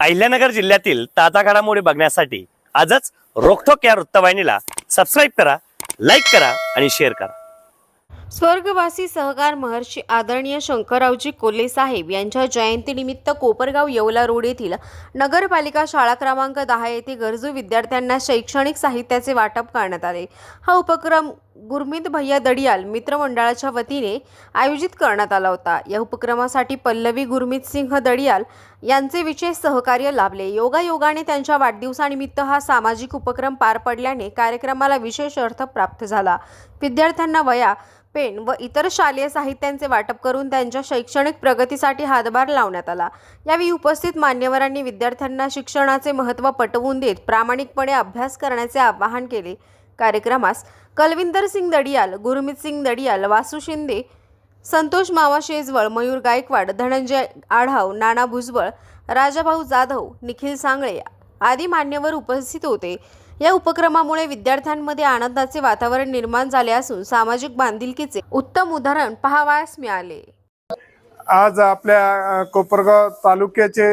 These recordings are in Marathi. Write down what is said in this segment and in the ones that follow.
अहिल्यानगर जिल्ह्यातील ताजा घडामोडी बघण्यासाठी आजच रोखोक या वृत्तवाहिनीला सबस्क्राईब करा, लाईक करा आणि शेअर करा। स्वर्गवासी सहकार महर्षी आदरणीय शंकररावजी कोल्हे साहेब यांच्या जयंतीनिमित्त कोपरगाव येवला रोड येथील नगरपालिका शाळा क्रमांक 10 येथे गरजू विद्यार्थ्यांना शैक्षणिक साहित्याचे वाटप करण्यात आले। हा उपक्रम गुरमीत भैया दडियाल मित्रमंडळाच्या वतीने आयोजित करण्यात आला होता। या उपक्रमासाठी पल्लवी गुरमीत सिंह दडियाल यांचे विशेष सहकार्य लाभले। योगायोगाने त्यांच्या वाढदिवसानिमित्त हा सामाजिक उपक्रम पार पडल्याने कार्यक्रमाला विशेष अर्थ प्राप्त झाला। विद्यार्थ्यांना वह्या, पेन व इतर शालेय साहित्यांचे वाटप करून त्यांच्या शैक्षणिक प्रगतीसाठी हातभार लावण्यात आला। यावेळी उपस्थित मान्यवरांनी विद्यार्थ्यांना शिक्षणाचे महत्त्व पटवून देत प्रामाणिकपणे अभ्यास करण्याचे आवाहन केले। कार्यक्रमास कलविंदर सिंग दडियाल, गुरमीत सिंग दडियाल, वासू शिंदे, संतोष मामा शेजवळ, मयूर गायकवाड, धनंजय आढाव, नाना भुजबळ, राजाभाऊ जाधव, निखिल सांगळे आदी मान्यवर उपस्थित होते। या उपक्रमामुळे विद्यार्थ्यांमध्ये आनंदाचे वातावरण निर्माण झाले असून सामाजिक बांधिलकीचे उत्तम उदाहरण पाहावयास मिळाले। आज आपल्या कोपरगाव तालुक्याचे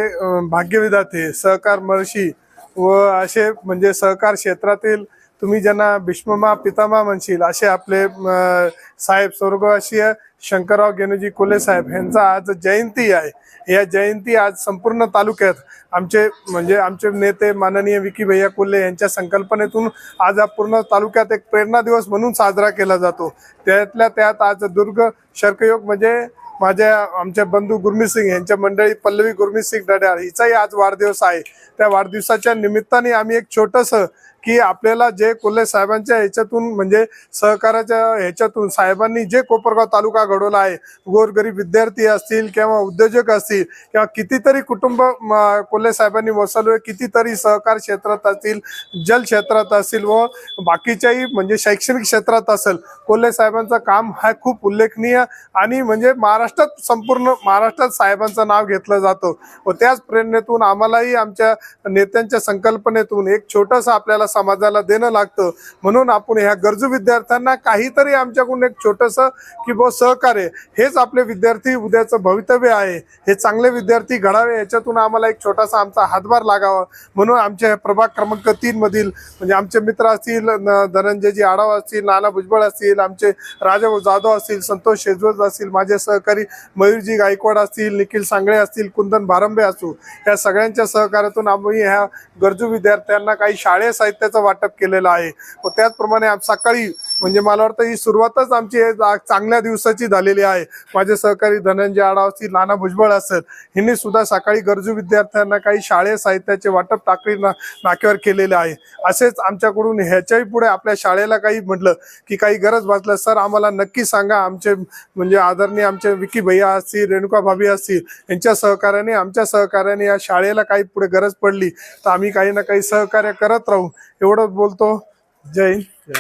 भाग्यविधाते सहकार महर्षी व असे म्हणजे सहकार क्षेत्रातील तुम्ही ज्यांना भीष्ममा पितामह म्हणशील असे आपले साहेब स्वर्गवासीय शंकरराव गेनूजी कोल्हे साहेब यांचा आज जयंती आहे। या जयंती आज संपूर्ण तालुक्यात आमचे नेते माननीय विकी भैया कोल्हे यांच्या संकल्पनेतून आज पूर्ण तालुक्यात एक प्रेरणा दिवस म्हणून साजरा केला जातो। त्यातल्या त्यात आज दुर्ग शर्कयोग म्हणजे आमचे बंधू गुरमीत सिंग यांच्या मंडळी पल्लवी गुरमीत सिंग दडियाल हिचाही आज वाढदिवस आहे। त्या वाढदिवसाच्या निमित्ताने आम्ही एक छोटंसं की आपल्याला जे कोल्हे साहेबांच्या ह्याच्यातून म्हणजे सहकाराच्या ह्याच्यातून साहेबांनी जे कोपरगाव तालुका घडवला आहे, गोरगरीब विद्यार्थी असतील किंवा उद्योजक असतील किंवा कितीतरी कुटुंब कोल्हे साहेबांनी वसवले, कितीतरी सहकार क्षेत्रात असतील, जल क्षेत्रात असतील व बाकीच्याही म्हणजे शैक्षणिक क्षेत्रात असेल, कोल्हे साहेबांचं काम हा खूप उल्लेखनीय आणि म्हणजे संपूर्ण महाराष्ट्रात साहेबांचं नाव घेतलं जातं व त्याच प्रेरणेतून आम्हालाही आमच्या नेत्यांच्या संकल्पनेतून एक छोटंसं आपल्याला समाजाला देणं लागतं। म्हणून आपण ह्या गरजू विद्यार्थ्यांना काहीतरी आमच्याकडून एक छोटंसं की सहकार्य हेच आपले विद्यार्थी उद्याचं भवितव्य आहे, हे चांगले विद्यार्थी घडावे याच्यातून आम्हाला एक छोटासा आमचा हातभार लागावा म्हणून आमच्या प्रभाग क्रमांक 3 मधील म्हणजे आमचे मित्र असतील, धनंजयजी आढाव असतील, नाना भुजबळ असतील, आमचे राजाभाऊ जाधव असतील, संतोष शेजवळ असतील, माझे सहकारी मयूरजी गायकवाड असतील, निखिल सांगळे असतील, कुंदन भारंबे असू, या सगळ्यांच्या सहकार्यातून आम्ही ह्या गरजू विद्यार्थ्यांना काही शाळेय साहित्याचं वाटप केलेलं आहे। व त्याचप्रमाणे सकाळी म्हणजे मला वाटतं ही सुरुवातच आमची चांगल्या दिवसाची झालेली आहे। माझे सहकारी धनंजय आढाव असतील, नाना भुजबळ असेल, यांनी सुद्धा सकाळी गरजू विद्यार्थ्यांना काही शाळेय साहित्याचे वाटप टाकळी नाक्यावर केलेले आहे। असेच आमच्याकडून ह्याच्याही पुढे आपल्या शाळेला काही म्हटलं की काही गरज भासलं सर आम्हाला नक्की सांगा। आमचे म्हणजे आदरणीय आमचे विकी भैया असतील, रेणुका भाभी असतील, यांच्या सहकार्याने आमच्या सहकार्याने या शाळेला काही पुढे गरज पडली तर आम्ही काही ना काही सहकार्य करत राहू एवढंच बोलतो। जय हिंद।